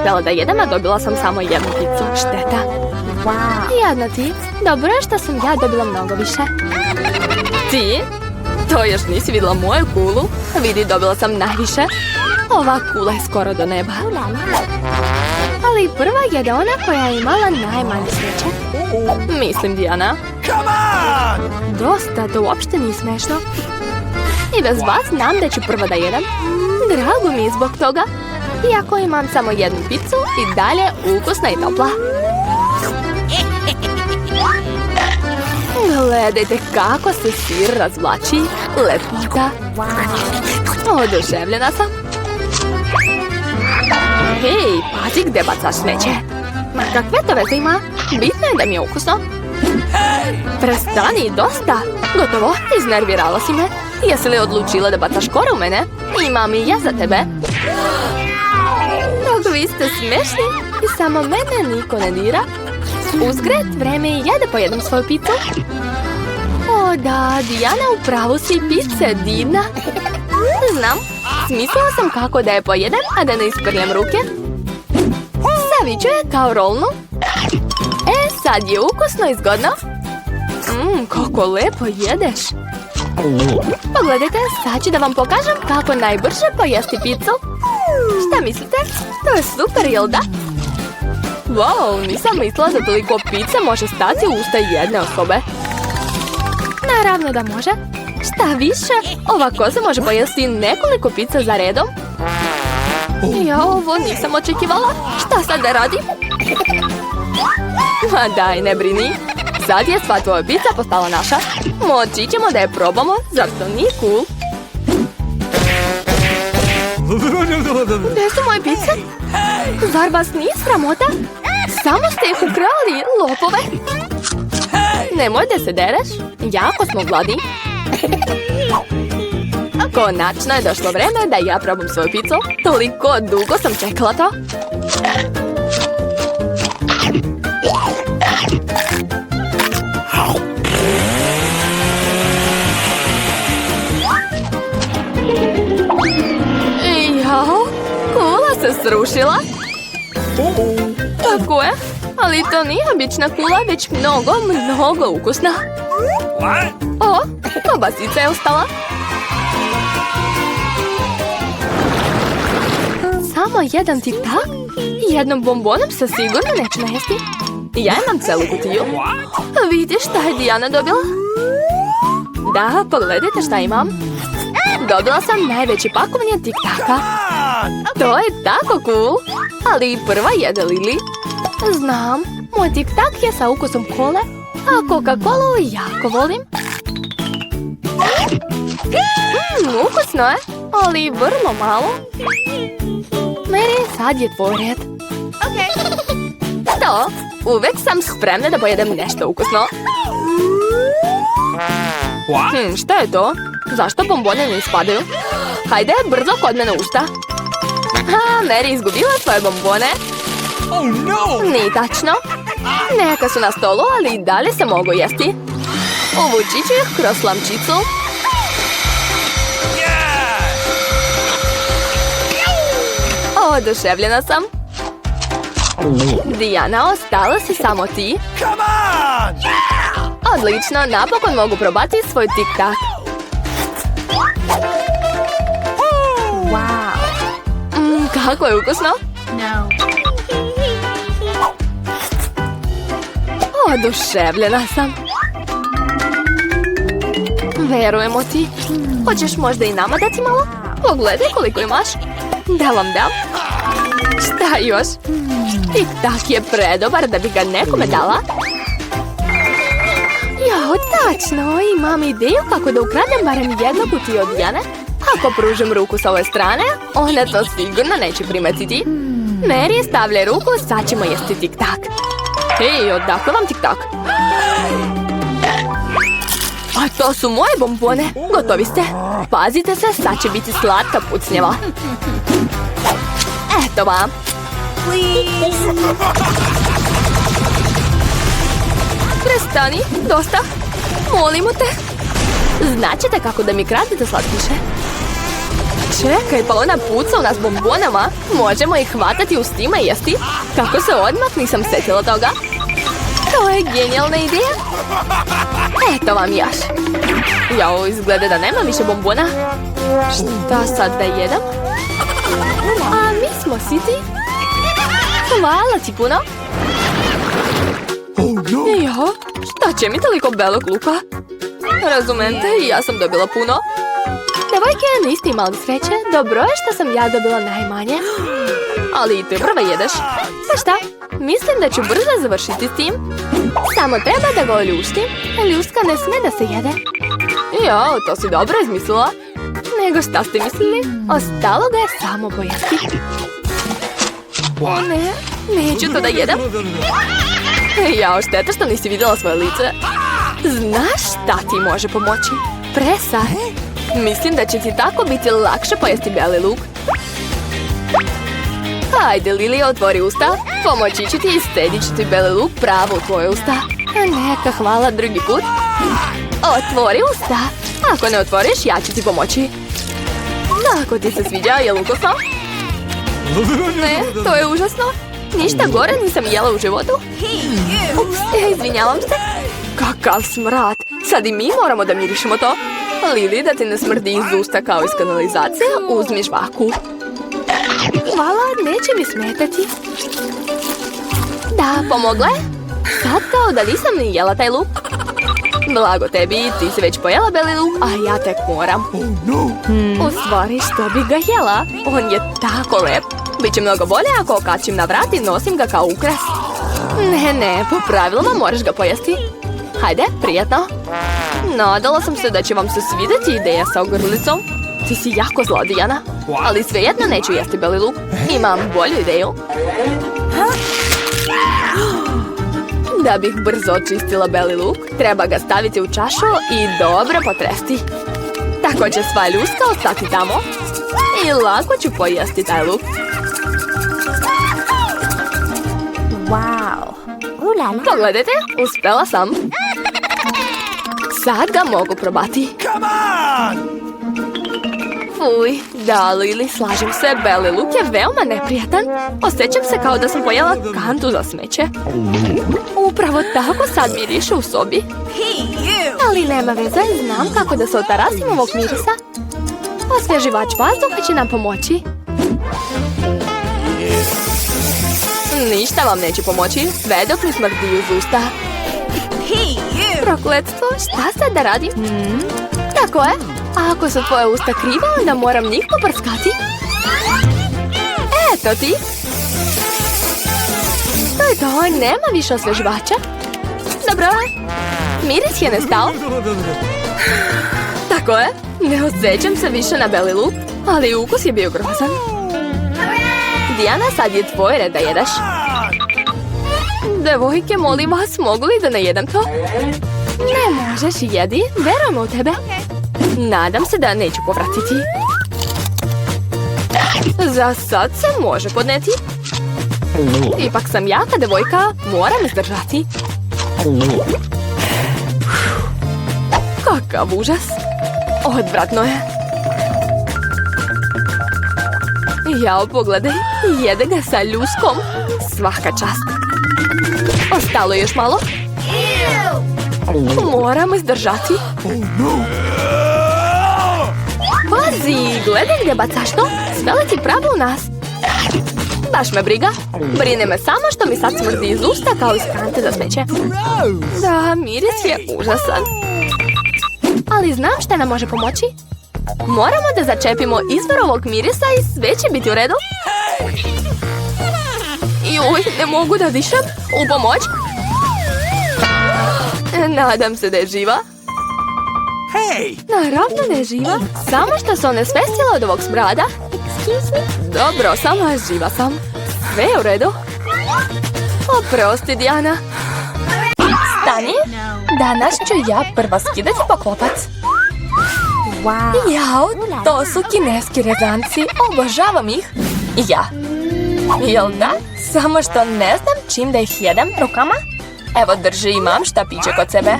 uspjela da jedem, a dobila sam samo jednu picu. Šteta. Jadna ti. Dobro je što sam ja dobila mnogo više. Ti? To još nisi vidjela moju kulu. Vidi, dobila sam najviše. Ova kula je skoro do neba. Ali prva jede ona koja je imala najmanje sreće. Mislim, Dijana. Dosta, to uopšte nije smešno. I bez vas znam da ću prva da jedem. Drago mi je zbog toga. Iako imam samo jednu picu i dalje ukusna i topla. Gledajte kako se sir razvlači. Lepota. Oduševljena sam. Hej, pazi gdje bacaš smeće. Kakve to veze ima? Bitno je da mi je ukusno. Prestani, dosta. Gotovo, iznervirala si me. Jesi li odlučila da bacaš kore u mene? Imam i ja za tebe. Dok vi ste smešni i samo mene niko ne dira. Uzgred, vreme je da pojedem svoju picu. O da, Dijana, upravo si, pizza je divna. Znam, smislila sam kako da je pojedem, a da ne isprljam ruke. Saviću je kao rolnu. Sad je ukusno i zgodno. Kako lepo jedeš. Pogledajte, sad ću da vam pokažem kako najbrže pojesti picu. Šta mislite? To je super, jel da? Wow, nisam mislila da toliko pice može stati u usta jedne osobe. Naravno da može. Šta više, ovako se može pojesti nekoliko pica za redom. Ja ovo nisam očekivala. Šta sad da radim? Ma daj, ne brini. Sad je sva tvoja pizza postala naša. Moći ćemo da je probamo, zar to nije cool? Gdje su moje pizze? Zar vas nije sramota? Samo ste ih ukrali, lopove. Nemoj da se dereš. Jako smo gladni. Konačno je došlo vreme da ja probam svoju picu. Toliko dugo sam čekala to. Jao, kula se srušila. Tako je, ali to nije obična kula, već mnogo ukusna. O, kobasica je ostala. Samo jedan tik-tak? Jednom bombonom se sigurno neću najesti. Ja imam celu kutiju. Vidiš šta je Dijana dobila? Da, pogledajte šta imam. Dobila sam najveće pakovanje tik-taka. To je tako cool. Ali prva jede Lili. Znam, moj tik-tak je sa ukusom kole, a Coca-Colu jako volim. Ukusno je, ali vrlo malo. Mary, sad je tvoj red. To, uvek sam spremna da pojedem nešto ukusno. Šta je to? Zašto bombone ne ispadaju? Hajde, brzo kod mene usta. Mary izgubila svoje bombone. Nije tačno. Neka su na stolu, ali i dalje se mogu jesti. Uvući ću ih kroz slamčicu. Oduševljena sam. Dijana, ostala si samo ti. Odlično, napokon mogu probati svoj tik-tak. Kako je ukusno? Oduševljena sam. Verujemo ti. Hoćeš možda i nama dati malo? Pogledaj koliko imaš. Da vam dam. Šta još? Tik-tak je predobar da bi ga nekome dala. Jao, tačno. Imam ideju kako da ukradem barem jednu kutiju od Dijane. Ako pružim ruku s ove strane, ona to sigurno neće primetiti. Mary, stavljaj ruku, sad ćemo jesti tik-tak. Hej, odakle vam tik-tak? A to su moje bombone. Gotovi ste. Pazite se, sad će biti slatka pucnjeva. Eto vam. Prestani, dosta. Molimo te. Znaćete kako da mi kradete slatkiše? Čekaj, pa ona puca u nas bombonama. Možemo ih hvatati uz tima i jesti? Kako se odmah nisam sjetila toga? To je genijalna ideja. Eto vam još. Jao, izgleda da nema više bombona. Šta sad da jedem? A mi smo siti. Hvala ti puno. Jao, šta će mi toliko belog luka? Razumete, ja sam dobila puno. Devojke, niste imali sreće. Dobro je što sam ja dobila najmanje. Ali i ti prva jedeš. Pa šta? Mislim da ću brzo završiti s tim. Samo treba da ga oljuštim. Ljuska ne sme da se jede. Jao, to si dobro izmislila. Nego šta ste mislili? Ostalo ga je samo pojesti. O ne, neću to da jedem. Jao, šteta što nisi vidjela svoje lice. Znaš šta ti može pomoći? Presa. Mislim da će ti tako biti lakše pojesti beli luk. Ajde, Lilija, otvori usta. Pomoći ću ti i stedit ću ti beli luk pravo u tvoje usta. Neka, hvala, drugi put. Otvori usta. Ako ne otvoriš, ja ću ti pomoći. Ako ti se sviđa, je li ukosno? Ne, to je užasno. Ništa gore nisam jela u životu. Ups, izvinjavam se. Kakav smrad. Sad i mi moramo da mirišemo to. Lili, da ti ne smrdi iz usta kao iz kanalizacije, uzmi žvaku. Hvala, neće mi smetati. Da, pomogla je. Sad kao da nisam ni jela taj luk. Blago tebi, ti si već pojela beli luk, a ja tek moram. U stvari, što bi ga jela? On je tako lep. Biće mnogo bolje ako okačim na vrat i nosim ga kao ukras. Ne, po pravilima moraš ga pojesti. Hajde, prijatno. Nadala sam se da će vam se svidjeti ideja sa ogrlicom. Ti si jako zla, Dijana. Ali svejedno neću jesti beli luk. Imam bolju ideju. Da bih brzo očistila beli luk, treba ga staviti u čašu i dobro potresti. Tako će sva ljuska ostati tamo. I lako ću pojesti taj luk. Wow! Pogledajte, uspjela sam. Sad ga mogu probati. Fuj, da, Lili, slažem se, beli luk je veoma neprijatan. Osjećam se kao da sam pojela kantu za smeće. Upravo tako sad miriše u sobi. Ali nema veze, znam kako da se otarasim ovog mirisa. Osvježivač vazduha će nam pomoći. Ništa vam neće pomoći, sve dok mi smrdi uz usta. Prokletstvo, šta sad da radim? Tako je, a ako su tvoje usta kriva, onda moram njih poprskati. Eto ti. To je to, nema više osvježivača. Dobro, miris je nestao. Tako je, ne osjećam se više na beli luk, ali ukus je bio grozan. Dijana, sad je tvoj red da jedeš. Devojke, molim vas, mogu li da ne jedem to? Ne možeš, jedi, verujem u tebe. Nadam se da neću povratiti. Za sad se može podneti. Ipak sam jaka devojka, moram izdržati. Kakav užas. Odvratno je. Jao, pogledaj, jede ga sa ljuskom. Svaka čast. Ostalo je još malo. Moram izdržati. Pazi, gledaj gdje bacaš to. Sve leti pravo u nas. Baš me briga. Brine me samo što mi sad smrdi iz usta kao iz kante za smeće. Da, miris je užasan. Ali znam šta nam može pomoći. Moramo da začepimo izvor ovog mirisa i sve će biti u redu. Joj, ne mogu da dišem. U pomoć. Nadam se da je živa. Naravno da je živa. Samo što se onesvestila od ovog smrada. Dobro, samo živa sam. Sve je u redu. Oprosti, Dijana. Stani. Danas ću ja prva skidati poklopac. Wow! Jao, to su kineski rezanci. Obožavam ih. I ja. Jel da? Samo što ne znam čim da ih jedem rukama. Evo, drži, imam štapiće kod sebe.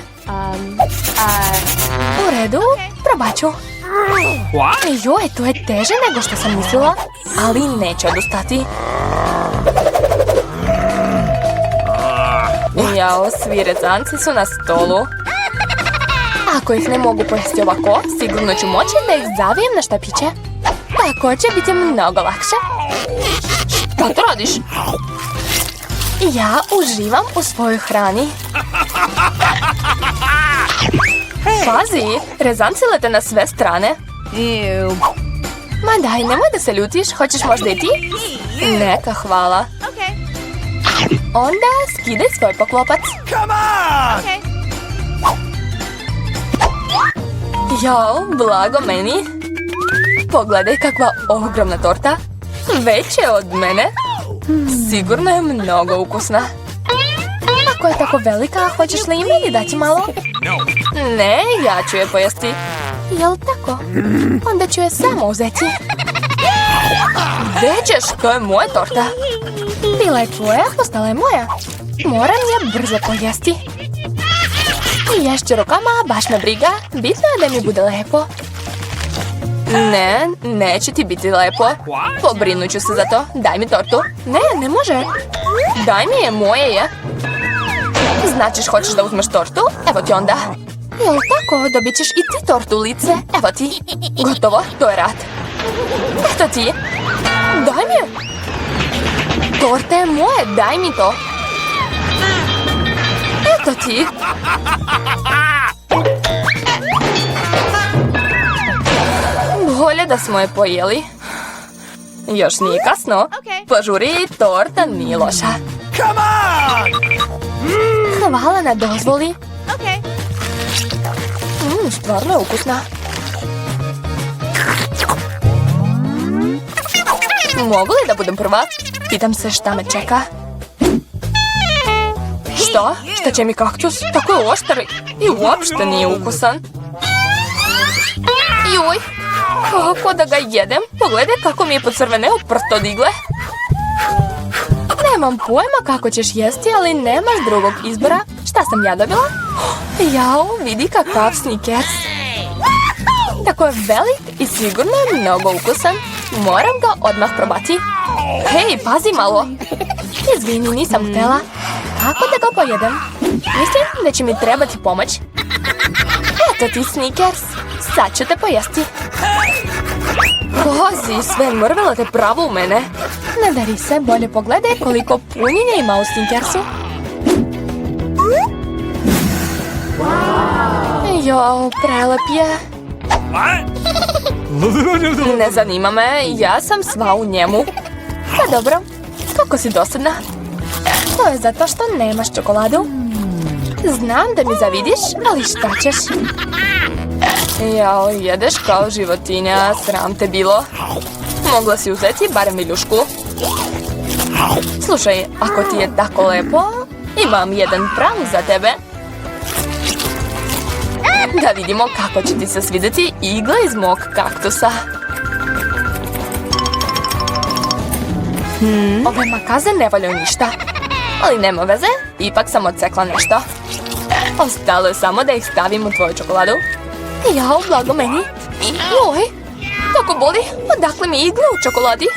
U redu, probat ću. Joj, to je teže nego što sam mislila, ali neću odustati. Jao, svi rezanci su na stolu. Ako ih ne mogu pojesti ovako, sigurno ću moći da ih zavijem na štapiće. Tako će biti mnogo lakše. Šta to radiš? Ja uživam u svojoj hrani. Pazi, rezanci lete na sve strane. Ma daj, nemoj da se ljutiš, hoćeš možda i ti? Neka, hvala. Onda skidaj svoj poklopac. Jao, blago meni. Pogledaj kakva ogromna torta. Veća od mene. Sigurno je mnogo ukusna. Ako je tako velika, hoćeš li i meni dati malo? Ne, ja ću je pojesti. Jel tako? Onda ću je samo uzeti. Gde ćeš? To je moja torta. Bila je tvoja, postala je moja. Moram je brzo pojesti. Ješću rukama, baš me briga. Bitno je da mi bude lepo. Ne, neće ti biti lepo. Pobrinut ću se za to. Daj mi tortu. Ne, ne može. Daj mi je, moje je. Značiš hoćeš da uzmeš tortu? Evo ti onda. Jel tako? Dobit ćeš i ti tortu u lice. Evo ti. Gotovo, to je rat. Eto ti. Daj mi je. Torta je moje, daj mi to. Eto ti. Bolje da smo je pojeli. Još nije kasno. Požuri, torta nije loša. Hvala na dozvoli. Stvarno je ukusna. Mogu li da budem prva? Pitam se šta me čeka. Što? Šta će mi kaktus? Tako je oštar i uopšte nije ukusan. Juj, kako da ga jedem? Pogledaj kako mi je pocrveneo prst od igle. Nemam pojma kako ćeš jesti, ali nemaš drugog izbora. Šta sam ja dobila? Jao, vidi kakav Snickers. Tako je velik i sigurno je mnogo ukusan. Moram ga odmah probati. Hej, pazi malo. Izvini, nisam htjela. Kako da ga pojedem? Mislim da će mi trebati pomoć. Eto ti, Snickers. Sad ću te pojesti. Kozi, sve mrvilo te pravo u mene. Nadari se, bolje pogledaj koliko punjenja ima u Snickersu. Jo, prelep je. Ne zanima me, ja sam sva u njemu. Pa dobro, kako si dosadna. To je zato što nemaš čokoladu. Znam da mi zavidiš, ali šta ćeš? Jao, jedeš kao životinja, sram te bilo. Mogla si uzeti barem viljušku. Slušaj, ako ti je tako lepo, imam jedan prank za tebe. Da vidimo kako će ti se svidjeti igla iz mog kaktusa. Ove makaze ne valjaju ništa. Ali nema veze, ipak sam odsekla nešto. Ostalo je samo da ih stavim u tvoju čokoladu. Jao, blago meni. Joj, tako boli. Odakle mi igle u čokoladi?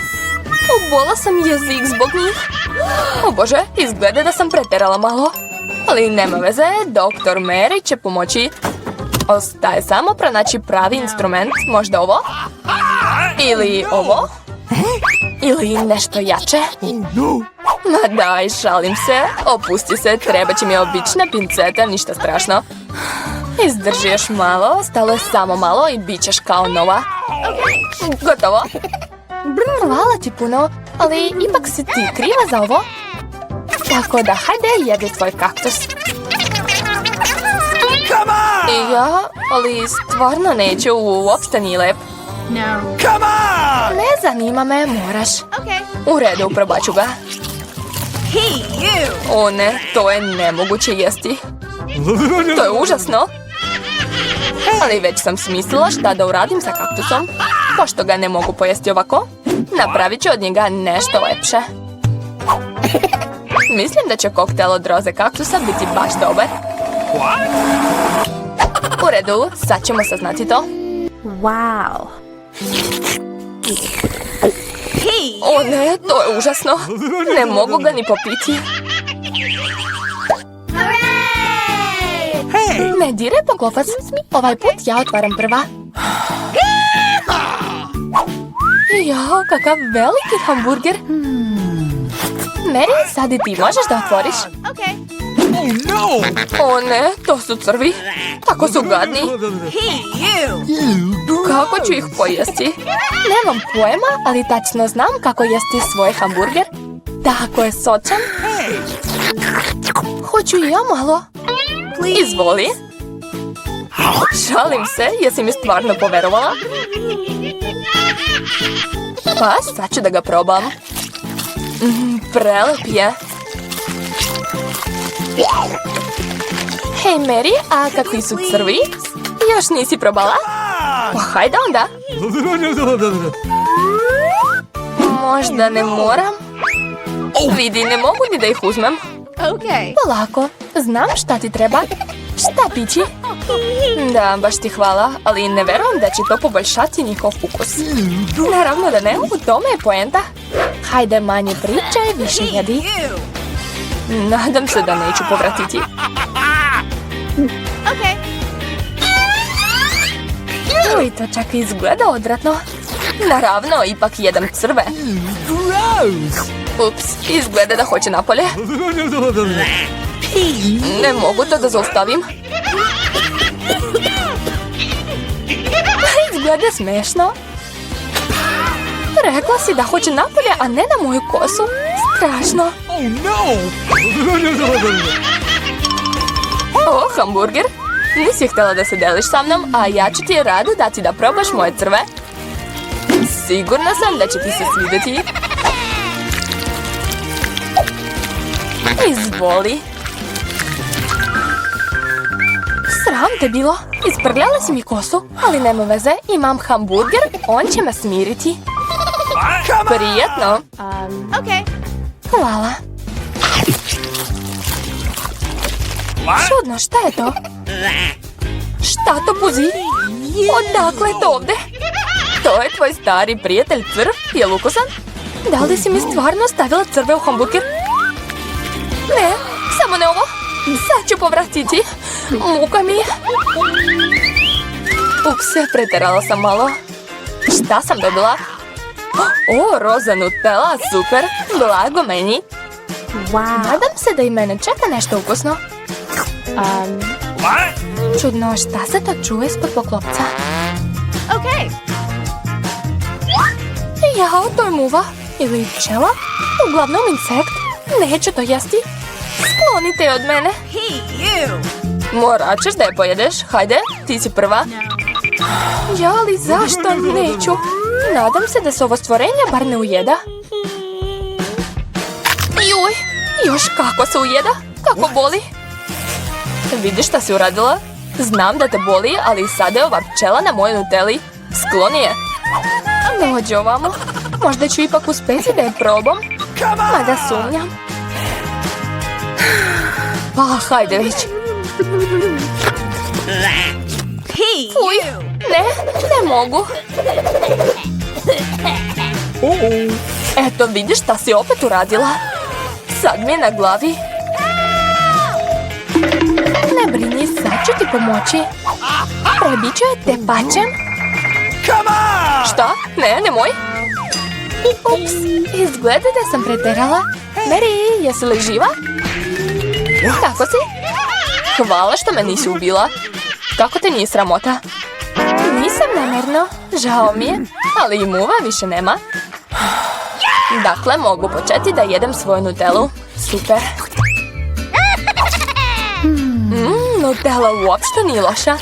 Obola sam jezik zbog njih. O Bože, izgleda da sam preterala malo. Ali nema veze, doktor Mary će pomoći. Ostaje samo pronaći pravi instrument. Možda ovo? Ili ovo? Ili nešto jače? Ma daj, šalim se. Opusti se, treba će mi obična pinceta, ništa strašno. Izdrži još malo, ostalo je samo malo i bit ćeš kao nova. Gotovo. Hvala ti puno, ali ipak si ti kriva za ovo. Tako da hajde jedi svoj kaktus. I ja, ali stvarno neću, uopšte nije lep. Ne zanima me, moraš. U redu, probat ću ga. O ne, to je nemoguće jesti. To je užasno. Ali već sam smislila šta da uradim sa kaktusom. Pošto ga ne mogu pojesti ovako, napravit ću od njega nešto lepše. Mislim da će koktel od roze kaktusa biti baš dobar. U redu, sad ćemo saznati to. Wow. O ne, to je užasno. Ne mogu ga ni popiti. Ne diraj po klopac. Ovaj put ja otvaram prva. Jao, kakav veliki hamburger. Mary, sad i ti možeš da otvoriš. O ne, to su crvi. Tako su gadni. Kako ću ih pojesti? Nemam pojma, ali tačno znam kako jesti svoj hamburger. Tako je sočan. Hoću i ja malo. Izvoli. Šalim se, jesi mi stvarno poverovala? Pa, sad ću da ga probam. Prelep je. Hej, Mary, a kakvi su crvi? Još nisi probala? Pa hajde onda. Možda ne moram. Vidi, ne mogu ni da ih uzmem. Polako, znam šta ti treba. Šta pići? Da, baš ti hvala, ali ne verujem da će to poboljšati njihov ukus. Naravno da ne, u tome je poenta. Hajde, manje pričaj, više jedi. Nadam se da neću povratiti. Uj, to čak izgleda odvratno. Naravno, ipak jedem crve. Ups, izgleda da hoće napolje. Ne mogu to da zaustavim. Izgleda smešno. Rekla si da hoće napolje, a ne na moju kosu. Strašno. O, hamburger. Nisi htjela da se deliš sa mnom, a ja ću ti rado dati da probaš moje crve. Sigurna sam da će ti se svidjeti. Izvoli. Sram te bilo. Isprljala si mi kosu, ali nema veze, imam hamburger, on će me smiriti. Prijetno. Hvala. Čudno, šta je to? Šta to puzi? Odakle je to ovde? To je tvoj stari prijatelj crv, je li ukusan? Da li si mi stvarno stavila crve u hamburger? Ne, samo ne ovo. Sad ću povratiti. Muka mi je. Ups, preterala sam malo. Šta sam dobila? O, roza Nutella, super. Blago meni. Nadam se da i mene čeka nešto ukusno. Čudno, šta se to čuje ispod poklopca? Jao, to je muva. Ili pčela. Uglavnom insekt. Neću to jesti. Sklonite je od mene. Morat ćeš da je pojedeš. Hajde, ti si prva. Ja, ali zašto neću? Nadam se da se ovo stvorenje bar ne ujeda. Juj, još kako se ujeda. Kako boli. Vidiš šta si uradila? Znam da te boli, ali sada je ova pčela na mojoj Nutelli. Skloni je. Dođi ovamo. Možda ću ipak uspjeti da je probam. Mada sumnjam. Pa, hajde već. Fuj, ne mogu. Eto, vidiš šta si opet uradila. Sad mi je na glavi. Ne brini, sad ću ti pomoći. Prebit ću je tepačem. Šta? Ne, nemoj. Ups, izgleda da sam preterala. Mary, jesi li živa? Kako si? Hvala što me nisi ubila. Kako te nije sramota? Nisam namjerno, žao mi je, ali i muva više nema. Dakle, mogu početi da jedem svoju Nutellu. Super. Nutella uopšte nije loša.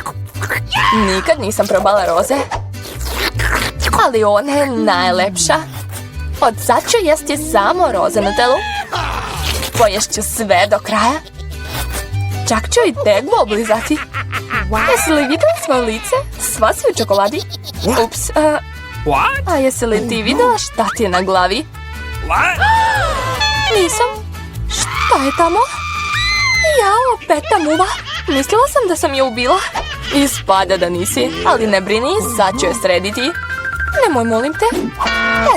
Nikad nisam probala roze. Ali ona je najlepša. Od sad ću jesti samo roze Nutellu. Poješću sve do kraja. Čak ću i teglu oblizati. Jesi li vidjela svoje lice? Sva si u čokoladi. Ups, a jesi li ti vidjela šta ti je na glavi? Nisam. Šta je tamo? Jao, opet ta muva. Mislila sam da sam je ubila. Ispada da nisi, ali ne brini, sad ću je srediti. Nemoj, molim te.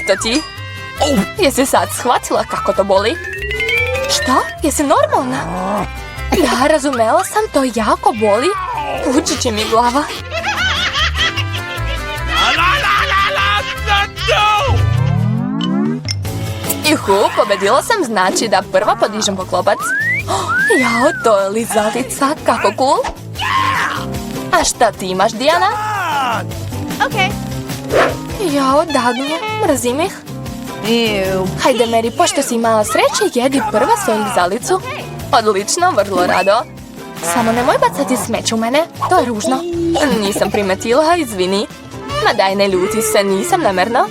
Eto ti. Jesi sad shvatila kako to boli? Šta? Jesi normalna? Da, razumela sam, to jako boli. Ući će mi glava. Juhu, pobedila sam, znači da prva podižem poklopac. Jao, to je lizalica, kako cool. A šta ti imaš, Dijana? Jao, dadnu, mrzim ih. Hajde, Mary, pošto si imala sreće, jedi prva svoju lizalicu. Odlično, vrlo rado. Samo nemoj bacati smeće u mene, to je ružno. Nisam primetila, izvini. Ma daj, ne ljuti se, nisam namerno.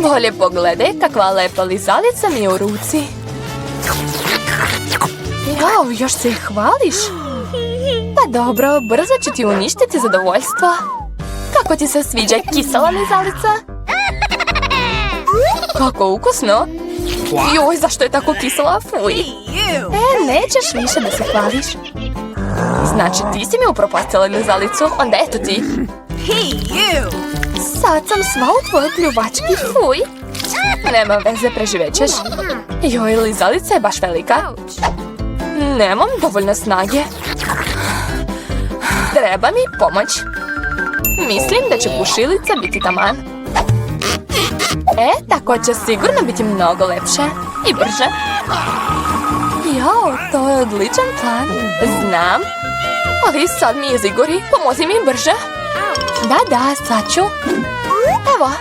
Bolje pogledaj kakva lepa lizalica mi je u ruci. Jao, još se hvališ? Pa dobro, brzo ću ti uništiti zadovoljstvo. Kako ti se sviđa kisela lizalica? Kako ukusno. Joj, zašto je tako kisela? Fuj. Nećeš više da se hvališ. Znači, ti si mi upropastila lizalicu, onda eto ti. Sad sam sva u tvojoj pljuvački, fuj. Nema veze, preživećeš. Joj, lizalica je baš velika. Nemam dovoljno snage. Treba mi pomoć. Mislim da će pušilica biti taman. Tako će sigurno biti mnogo lepše i brže. Jao, to je odličan plan. Znam. Ali sad mi izigori, pomozi mi brže. Da, sad ću. Evo.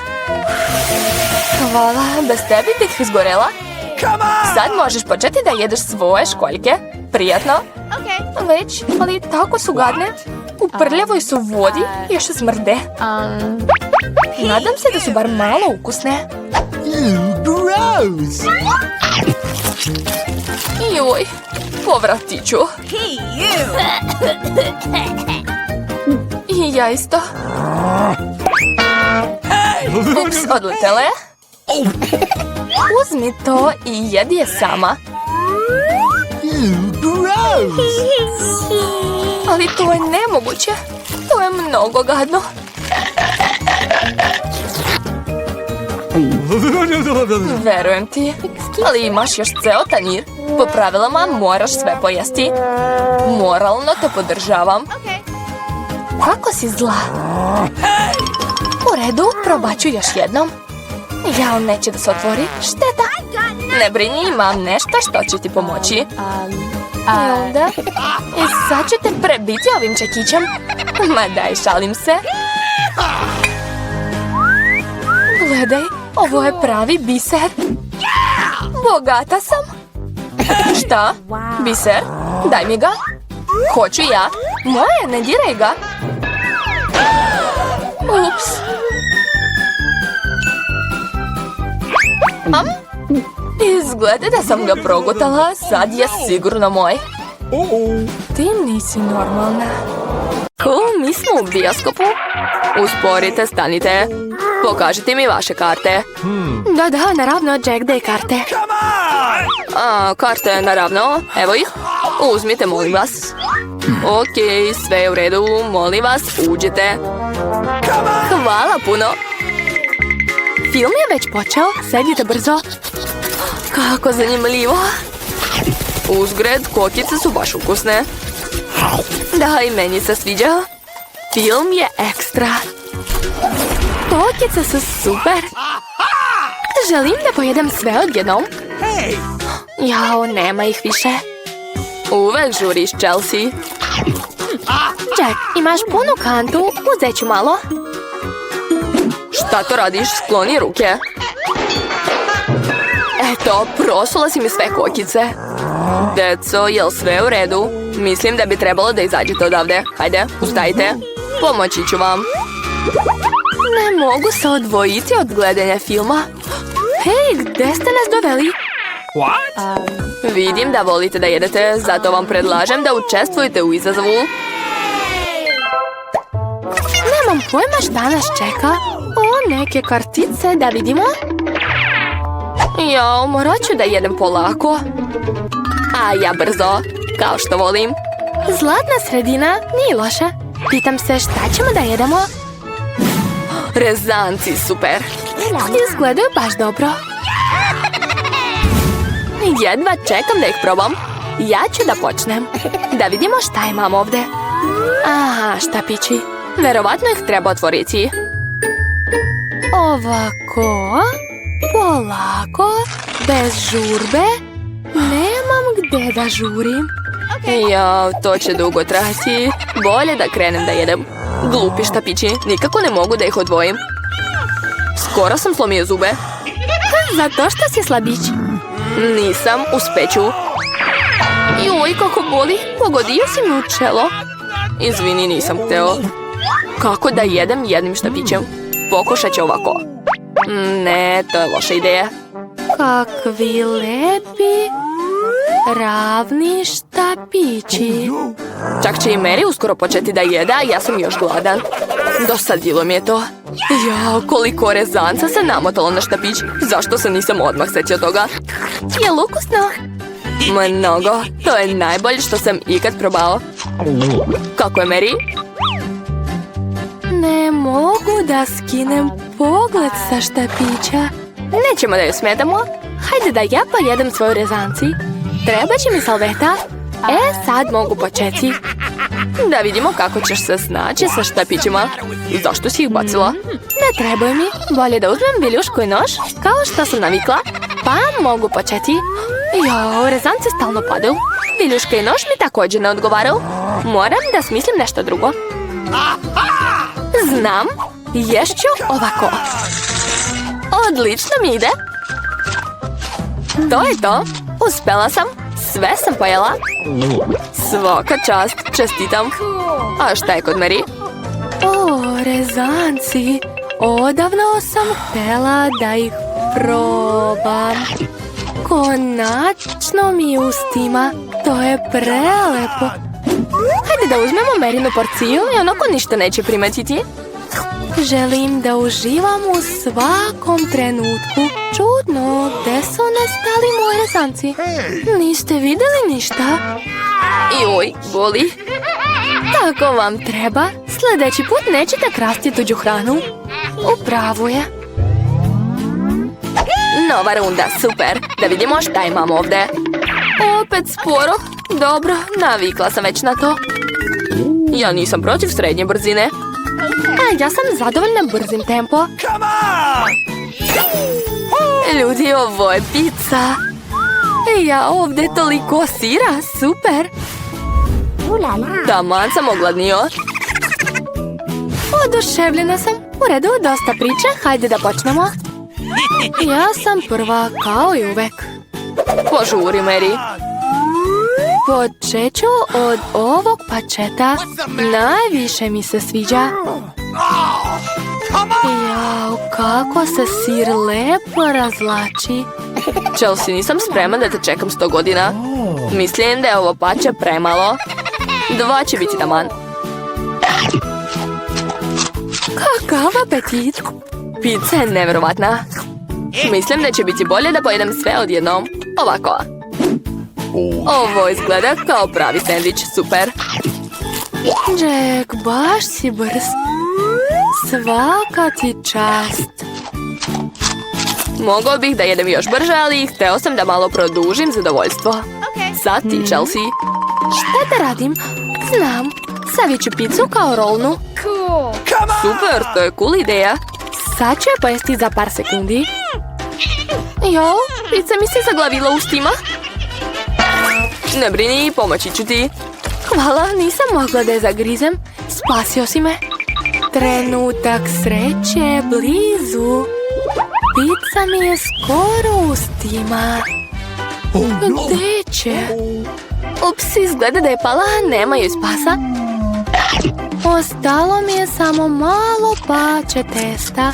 Hvala, bez tebi bih izgorela. Sad možeš početi da jedeš svoje školjke. Prijatno. Već, ali tako su gadne. U prljavoj su vodi i još smrde. Nadam se da su bar malo ukusne. Gross! Joj, povratit ću. I ja isto. Ups, odletele. Uzmi to i jedi je sama. Gross! Ali to je nemoguće. To je mnogo gadno. Verujem ti, ali imaš još ceo tanjir. Po pravilama moraš sve pojesti. Moralno te podržavam. Kako si zla? U redu, probat ću još jednom. Jao, neće da se otvori. Šteta. Ne brini, imam nešto što će ti pomoći. Onda? I sad ću te prebiti ovim čekićem. Ma daj, šalim se. Gledaj, ovo je pravi biser. Bogata sam. Šta? Biser? Daj mi ga. Hoću ja. Moje, ne diraj ga. Ups. Izgleda da sam ga progutala, sad je sigurno moj. Ti nisi normalna. Mi smo u bioskopu. Usporite, stanite. Pokažite mi vaše karte. Da, naravno, Jack, daj karte. Karte, naravno, evo ih. Uzmite, molim vas. Ok, sve je u redu, molim vas, uđite. Hvala puno. Film je već počeo, sedite brzo. Kako zanimljivo. Uzgred, kokice su baš ukusne. Da, i meni se sviđa. Film je ekstra. Kokice su super. Želim da pojedem sve odjednom. Jao, nema ih više. Uvek žuriš, Chelsea. Jack, imaš punu kantu, uzet ću malo. Šta to radiš? Skloni ruke. Eto, prosula si mi sve kokice. Deco, jel sve u redu? Mislim da bi trebalo da izađete odavde. Hajde, ustajte. Pomoći ću vam. Ne mogu se odvojiti od gledanja filma. Hej, gde ste nas doveli? Vidim da volite da jedete, zato vam predlažem da učestvujete u izazovu. Nemam pojma šta nas čeka. Neke kartice, da vidimo. Jao, morat ću da jedem polako. A ja brzo. kao što volim. Zlatna sredina nije loša. Pitam se šta ćemo da jedemo? Rezanci, super. Izgledaju baš dobro. Jedva čekam da ih probam. Ja ću da počnem. Da vidimo šta imam ovde. Aha, štapići. Verovatno ih treba otvoriti. Ovako. Polako. Bez žurbe. Nemam gde da žurim. Jao, to će dugo trajati. Bolje da krenem da jedem. Glupi štapići, nikako ne mogu da ih odvojim. Skoro sam slomio zube. Zato što si slabić. Nisam, uspeću. Joj, kako boli. Pogodio si mi u čelo. Izvini, nisam hteo. Kako da jedem jednim štapićem? Pokušat ću ovako. Ne, to je loša ideja. Kakvi lepi, ravni štapići. Čak će i Mary uskoro početi da jede, a ja sam još gladan. Dosadilo mi je to. Jao, koliko rezanca se namotalo na štapić. Zašto se nisam odmah setio toga? Je li ukusno? Mnogo. To je najbolje što sam ikad probao. Kako je, Mary? Ne mogu da skinem pogled sa štapića. Nećemo da ju smetamo. Hajde da ja pojedem svoju rezanci. Treba će mi salveta. Sad mogu početi. Da vidimo kako ćeš se snaći sa štapićima. Zašto si ih bacila? Ne trebaju mi. Bolje da uzmem viljušku i nož, kao što sam navikla. Pa mogu početi. Jo, rezance stalno padaju. Viljuška i nož mi također ne odgovaraju. Moram da smislim nešto drugo. Znam. Ješću ovako. Odlično mi ide. To je to. Uspela sam. Sve sam pojela. Svaka čast. Čestitam. A šta je kod Mary? O, rezanci. Odavno sam htjela da ih probam. Konačno mi ustima. To je prelepo. Hajde da uzmemo Marynu porciju i onako ništa neće primetiti. Želim da uživam u svakom trenutku. Čudno, gde su nestali moje rezanci? Niste vidjeli ništa? Joj, boli. Tako vam treba. Sljedeći put nećete krasti tuđu hranu. Upravo je. Nova runda, super. Da vidimo šta imamo ovdje. Opet sporo. Dobro, navikla sam već na to. Ja nisam protiv srednje brzine. A ja sam zadovoljna brzim tempo. Ljudi, ovo je pizza. Ja ovdje toliko sira, super. Taman sam ogladnio. Oduševljena sam. U redu, dosta priče, hajde da počnemo. Ja sam prva, kao i uvek. Požuri, Mary. Počet ću od ovog pačeta. Najviše mi se sviđa. Jao, kako se sir lepo razlači. Chelsea, nisam spreman da te čekam 100 godina. Mislim da je ovo pače premalo. 2 će biti taman. Kakav apetit. Pizza je nevjerovatna. Mislim da će biti bolje da pojedem sve odjednom. Ovako. Ovo izgleda kao pravi sendvič, super. Jack, baš si brz. Svaka ti čast. Mogao bih da jedem još brže, ali hteo sam da malo produžim zadovoljstvo. Sad ti, Chelsea. Šta da radim? Znam. Savit ću picu kao rolnu. Super, to je cool ideja. Sad ću je pojesti za par sekundi. Jo, pizza mi se zaglavila ustima. Ne brini, pomoći ću ti. Hvala, nisam mogla da je zagrizem. Spasio si me. Trenutak sreće je blizu. Pizza mi je skoro u ustima. Gde će? Ups, izgleda da je pala, nema joj spasa. Ostalo mi je samo malo pače testa.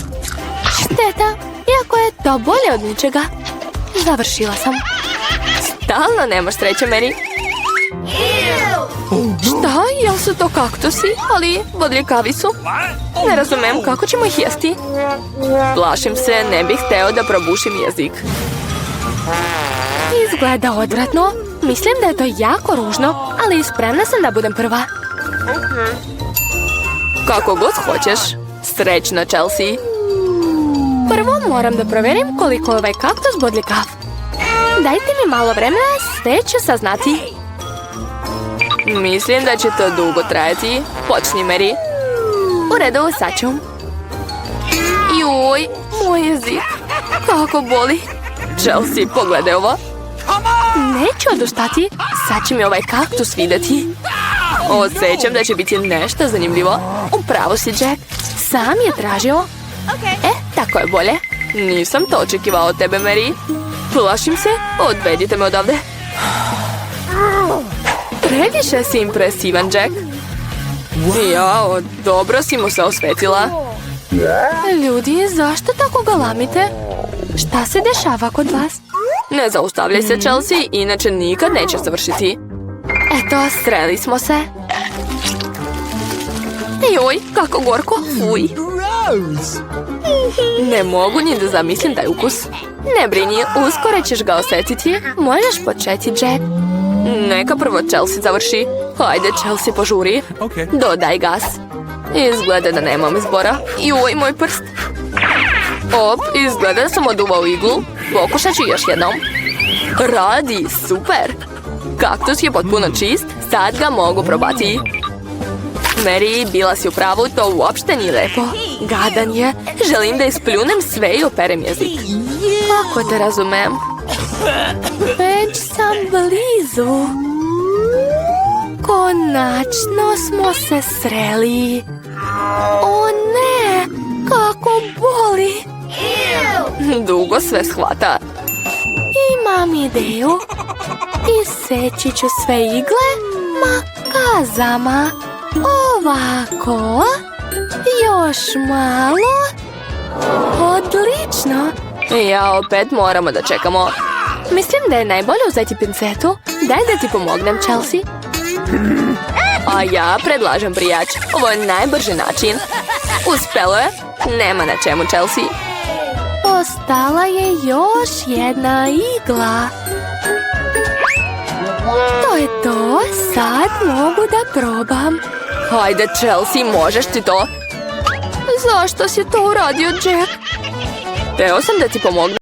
Šteta, iako je to bolje od ničega. Završila sam. Stalno nemaš sreće, Mary. Šta? Jel su to kaktusi? Ali bodljikavi su. Ne razumem kako ćemo ih jesti. Plašim se, ne bih hteo da probušim jezik. Izgleda odvratno. Mislim da je to jako ružno, ali spremna sam da budem prva. Kako god hoćeš. Srećno, Chelsea. Prvo moram da provjerim koliko je ovaj kaktus bodljikav. Dajte mi malo vremena, sve ću saznati. Mislim da će to dugo trajati. Počni, Mary. U redu, sad ću. Joj, moj jezik. Kako boli. Chelsea, pogledaj ovo. Neću odustati. Sad će mi ovaj kaktus vidjeti. Osjećam da će biti nešto zanimljivo. Upravo si, Jack. Sam je tražio. Tako je bolje. Nisam to očekivao od tebe, Mary. Plašim se. Odvedite me odavde. Previše si impresivan, Jack. Jao, dobro si mu se osvetila. Ljudi, zašto tako galamite? Šta se dešava kod vas? Ne zaustavljaj se, Chelsea, inače nikad neće završiti. Eto, sreli smo se. Joj, kako gorko, fuj. Ne mogu ni da zamislim taj ukus. Ne brini, uskoro ćeš ga osjetiti. Možeš početi, Jack. Neka prvo Chelsea završi. Hajde, Chelsea, požuri. Dodaj gas. Izgleda da nemam izbora. Joj, moj prst. Op, izgleda da sam oduvao iglu. Pokušat ću još jednom. Radi, super. Kaktus je potpuno čist, sad ga mogu probati. Mary, bila si u pravu, to uopšte nije lepo. Gadan je. Želim da ispljunem sve i operem jezik. Kako te razumem? Već sam blizu. Konačno smo se sreli. O ne, kako boli. Dugo sve shvata. Imam ideju. Iseći ću sve igle makazama. Ovako. Još malo. Odlično. Ja opet moramo da čekamo. Mislim da je najbolje uzeti pincetu. Daj da ti pomognem, Chelsea. A ja predlažem prijač. Ovo je najbrži način. Uspelo je. Nema na čemu, Chelsea. Ostala je još jedna igla. To je to. Sad mogu da probam. Hajde, Chelsea, možeš ti to? Zašto si to uradio, Jack? Teo sam da ti pomognem.